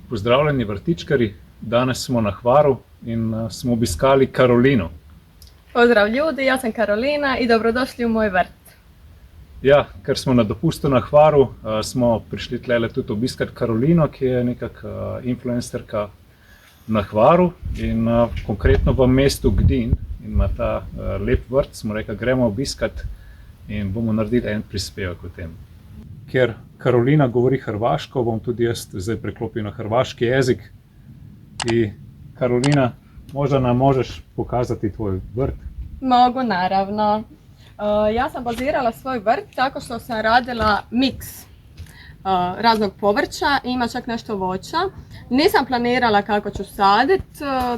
Pozdravljeni vrtičkari, danes smo na Hvaru in smo obiskali Karolino. Pozdrav ljudi, ja sam Karolina i dobrodošli u moj vrt. Ja, ker smo na dopustu na Hvaru, smo prišli tlele tudi obiskat Karolino, ki je nekak influencerka na Hvaru in konkretno v mestu Gdin in ima ta lep vrt, smo rekli, gremo obiskat in bomo naredili en prispevek o tem. Ker Karolina govori hrvaško, bom tudi jaz zdaj preklopil na hrvaški jezik. I Karolina, možda nam možeš pokazati tvoj vrt? Mogu, naravno. Ja sam bazirala svoj vrt tako što sam radila miks raznog povrća i ima čak nešto voća. Nisam planirala kako ću sadit,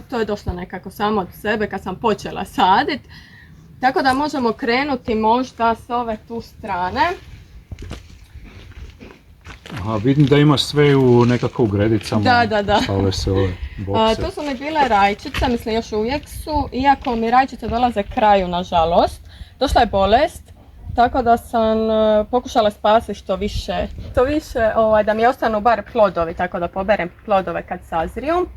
to je došlo nekako samo od sebe kad sam počela sadit. Tako da možemo krenuti možda s ove tu strane. Aha, vidim da imaš sve nekako u gredicama. Da. Ove se ove bokse. Tu su mi bile rajčice, mislim još uvijek su, iako mi rajčice dolaze kraju nažalost. Došla je bolest, tako da sam pokušala spasiti što više da mi ostanu bar plodovi, tako da poberem plodove kad sazriju.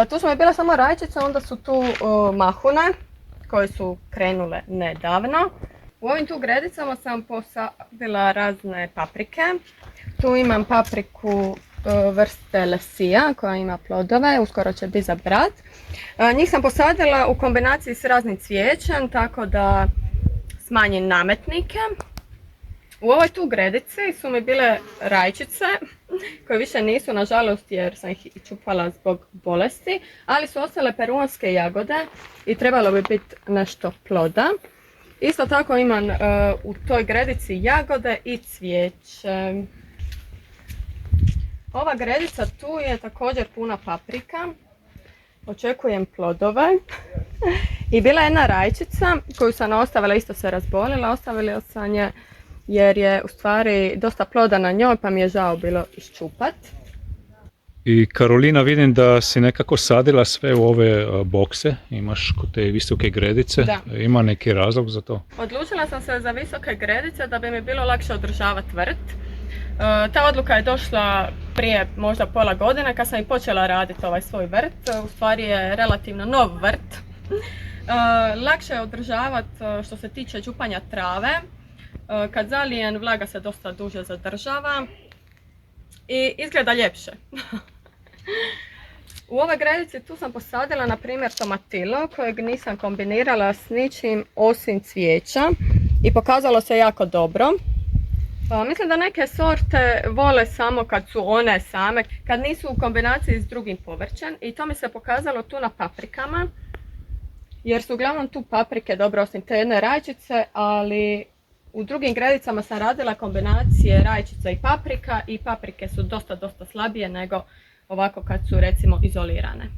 Tu su mi bile samo rajčice, onda su tu mahune koje su krenule nedavno. U ovim tu gredicama sam posadila razne paprike. Tu imam papriku vrste Lesija koja ima plodove, uskoro će biti za brat. Njih sam posadila u kombinaciji s raznim cvijećem, tako da smanjim nametnike. U ovoj tu gredici su mi bile rajčice, koje više nisu nažalost jer sam ih čupala zbog bolesti, ali su ostale peruanske jagode i trebalo bi biti nešto ploda. Isto tako imam u toj gredici jagode i cvijeće. Ova gredica tu je također puna paprika. Očekujem plodove. I bila je jedna rajčica koju sam ostavila, isto se razbolila. Ostavila sam je jer je u stvari dosta ploda na njoj pa mi je žao bilo iščupat. I Karolina, vidim da si nekako sadila sve u ove bokse, imaš kod te visoke gredice. Da. Ima neki razlog za to? Odlučila sam se za visoke gredice da bi mi bilo lakše održavati vrt. Ta odluka je došla prije možda pola godine kad sam i počela raditi ovaj svoj vrt. U stvari je relativno nov vrt. Lakše je održavati što se tiče čupanja trave. Kad zalijem, vlaga se dosta duže zadržava i izgleda ljepše. U ovoj gredici tu sam posadila na primjer tomatilo kojeg nisam kombinirala s ničim osim cvijeća i pokazalo se jako dobro. Mislim da neke sorte vole samo kad su one same, kad nisu u kombinaciji s drugim povrćem i to mi se pokazalo tu na paprikama jer su uglavnom tu paprike dobro osim te jedne rajčice, ali u drugim gredicama sam radila kombinacije rajčica i paprike su dosta slabije nego ovako kad su recimo izolirane.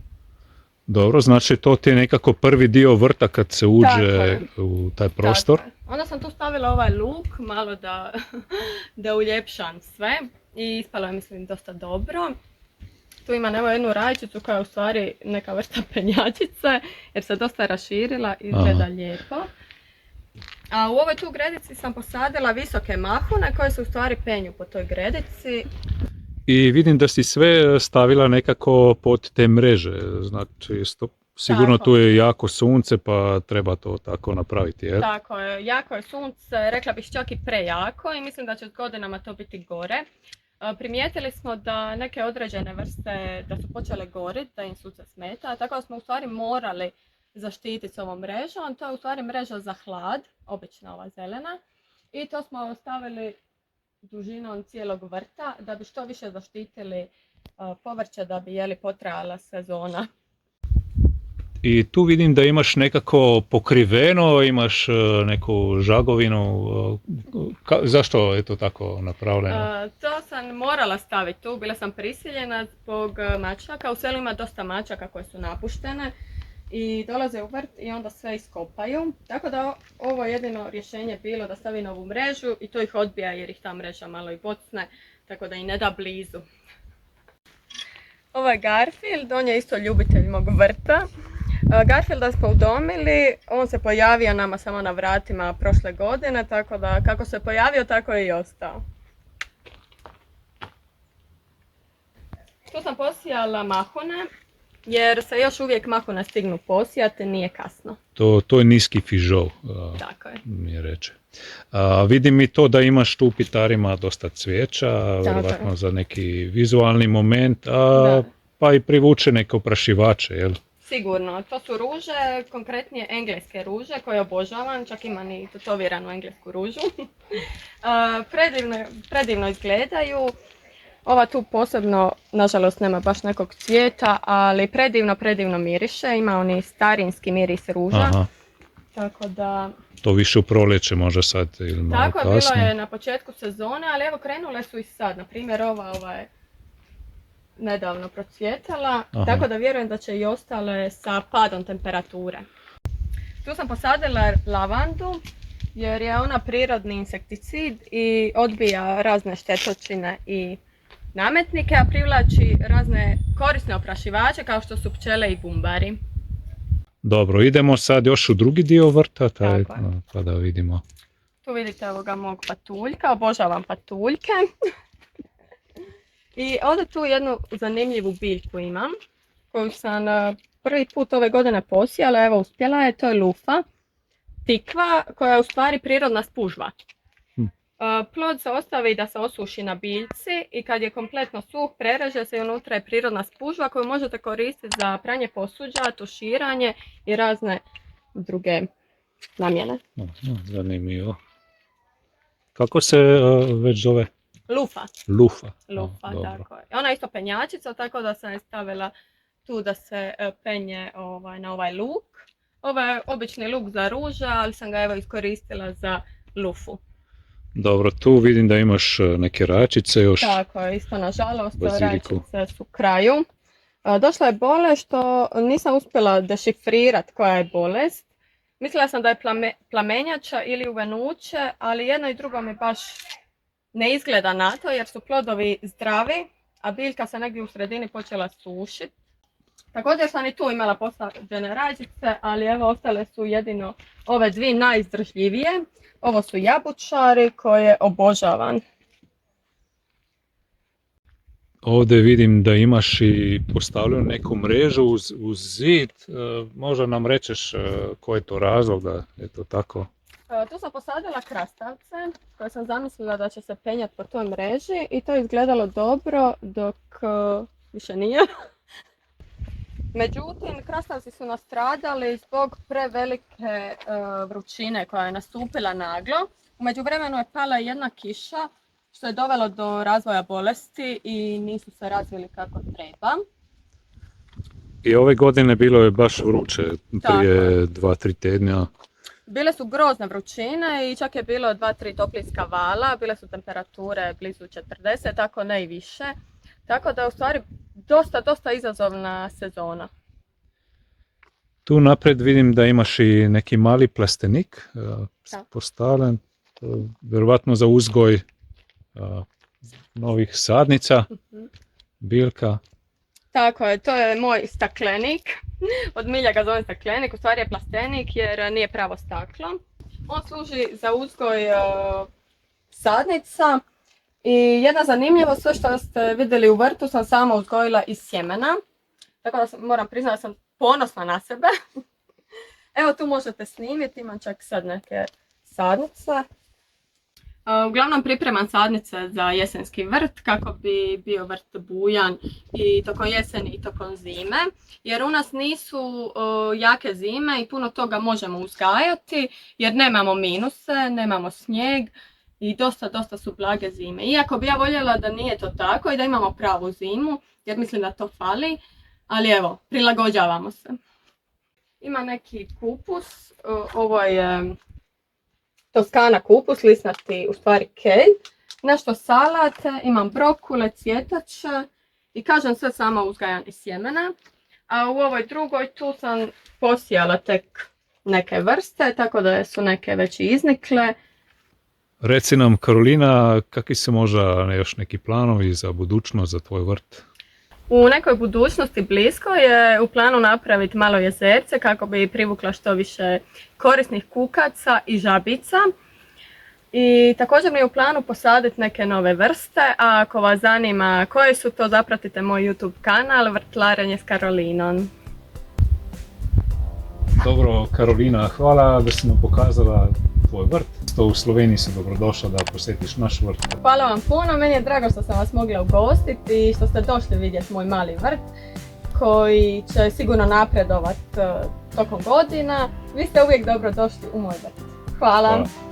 Dobro, znači to ti je nekako prvi dio vrta kad se uđe u taj prostor. Onda sam tu stavila ovaj luk, malo da uljepšam sve i ispalo je mislim dosta dobro. Tu imam evo jednu rajčicu koja je u stvari neka vrsta penjačice jer se dosta raširila i izgleda lijepo. A u ovoj tu gredici sam posadila visoke mahune koje se u stvari penju po toj gredici. I vidim da si sve stavila nekako pod te mreže, znači sigurno tu je jako sunce pa treba to tako napraviti, jel? Tako je, jako je sunce, rekla bih čak i prejako i mislim da će s godinama to biti gore. Primijetili smo da neke određene vrste da su počele goriti, da im sunce smeta, tako da smo u stvari morali zaštititi s ovom mrežom. To je u stvari mreža za hlad, obična ova zelena. I to smo ostavili dužinom cijelog vrta da bi što više zaštitili povrće da bi potrajala sezona. I tu vidim da imaš nekako pokriveno, imaš neku žagovinu. Zašto je to tako napravljeno? To sam morala staviti tu, bila sam prisiljena zbog mačaka. U selu ima dosta mačaka koje su napuštene i dolaze u vrt i onda sve iskopaju. Tako da ovo jedino rješenje bilo da stavim ovu mrežu i to ih odbija jer ih ta mreža malo i bocne, tako da ih ne da blizu. Ovo je Garfield, on je isto ljubitelj mog vrta. Garfielda smo udomili, on se pojavio nama samo na vratima prošle godine, tako da kako se pojavio tako je i ostao. Tu sam posijala mahune, jer se još uvijek mahune stignu posijati, nije kasno. To je niski fižol, Tako je. mi reče. Vidim i to da imaš tu u pitarima dosta cvijeća, vjerovatno za neki vizualni moment, pa i privuče neke oprašivače, jel? Sigurno, to su ruže, konkretnije engleske ruže koje obožavam, čak imam i tetoviranu englesku ružu. Predivno izgledaju. Ova tu posebno, nažalost, nema baš nekog cvijeta, ali predivno miriše, ima oni starinski miris ruža. Aha. Tako da... To više u proljeće može sad ili malo tako, kasnije. bilo je na početku sezone, ali evo krenule su i sad. Na primjer, ova je nedavno procvjetala, tako da vjerujem da će i ostale sa padom temperature. Tu sam posadila lavandu, jer je ona prirodni insekticid i odbija razne štetočine i nametnike, a privlači razne korisne oprašivače kao što su pčele i bumbari. Dobro, idemo sad još u drugi dio vrta, pa da vidimo. Tu vidite ovoga mog patuljka, obožavam patuljke. I ovdje tu jednu zanimljivu biljku imam, koju sam prvi put ove godine posijala, evo uspjela je, to je lufa, tikva koja je u stvari prirodna spužva. Plod se ostavi da se osuši na biljci i kad je kompletno suh prereže se i unutra je prirodna spužva koju možete koristiti za pranje posuđa, tuširanje i razne druge namjene. Zanimljivo. Kako se već zove? Lufa. Lufa, tako je. Ona je isto penjačica, tako da sam je stavila tu da se penje na ovaj luk. Ovo je obični luk za ruža, ali sam ga evo iskoristila za lufu. Dobro, tu vidim da imaš neke rajčice još. Tako je, isto nažalost, rajčice su kraju. Došla je bolest što nisam uspjela dešifrirati koja je bolest. Mislila sam da je plamenjača ili uvenuće, ali jedno i drugo mi baš ne izgleda na to jer su plodovi zdravi, a biljka se negdje u sredini počela sušiti. Također sam i tu imala posađene rajčice, ali evo ostale su jedino ove dvije najizdržljivije. Ovo su jabučari koje obožavam. Ovdje vidim da imaš i postavljenu neku mrežu uz zid. Možda nam rečeš koji je to razlog da je to tako? Tu sam posadila krastavce koje sam zamislila da će se penjati po toj mreži i to je izgledalo dobro dok više nije. Međutim, krastavci su nastradali zbog prevelike vrućine koja je nastupila naglo. U međuvremenu je pala jedna kiša što je dovelo do razvoja bolesti i nisu se razvili kako treba. I ove godine bilo je baš vruće, prije 2-3 tjedna. Bile su grozne vrućine i čak je bilo 2-3 toplinska vala, bile su temperature blizu 40, tako ne i više. Tako da je u stvari dosta izazovna sezona. Tu napred vidim da imaš i neki mali plastenik postavljen, vjerovatno za uzgoj novih sadnica, biljka. Tako je, to je moj staklenik. Od milja ga zovem staklenik, u stvari je plastenik jer nije pravo staklo. On služi za uzgoj sadnica i jedna zanimljivost, sve što ste vidjeli u vrtu sam sama uzgojila iz sjemena. Tako da moram priznati da sam ponosna na sebe. Evo tu možete snimiti, imam čak sad neke sadnice. Uglavnom pripremam sadnice za jesenski vrt kako bi bio vrt bujan i tokom jeseni i tokom zime. Jer u nas nisu jake zime i puno toga možemo uzgajati jer nemamo minuse, nemamo snijeg i dosta su blage zime. Iako bi ja voljela da nije to tako i da imamo pravu zimu jer mislim da to fali, ali evo, prilagođavamo se. Ima neki kupus, ovo je Toskana kupus, lisnati u stvari kelj, nešto salate, imam brokule, cvjetače i kažem sve sama uzgajam iz sjemena. A u ovoj drugoj tu sam posijala tek neke vrste, tako da su neke već i iznikle. Reci nam, Karolina, kakvi su možda još neki planovi za budućnost, za tvoj vrt? U nekoj budućnosti blisko je u planu napraviti malo jezerce kako bi privukla što više korisnih kukaca i žabica. I također mi je u planu posaditi neke nove vrste, a ako vas zanima koje su to, zapratite moj YouTube kanal Vrtlarenje s Karolinom. Dobro, Karolina, hvala da si nam pokazala tvoj vrt. To u Sloveniji si dobrodošla da posjetiš naš vrt. Hvala vam puno, meni je drago što sam vas mogla ugostiti i što ste došli vidjeti moj mali vrt koji će sigurno napredovati tokom godina. Vi ste uvijek dobro došli u moj vrt. Hvala. Hvala.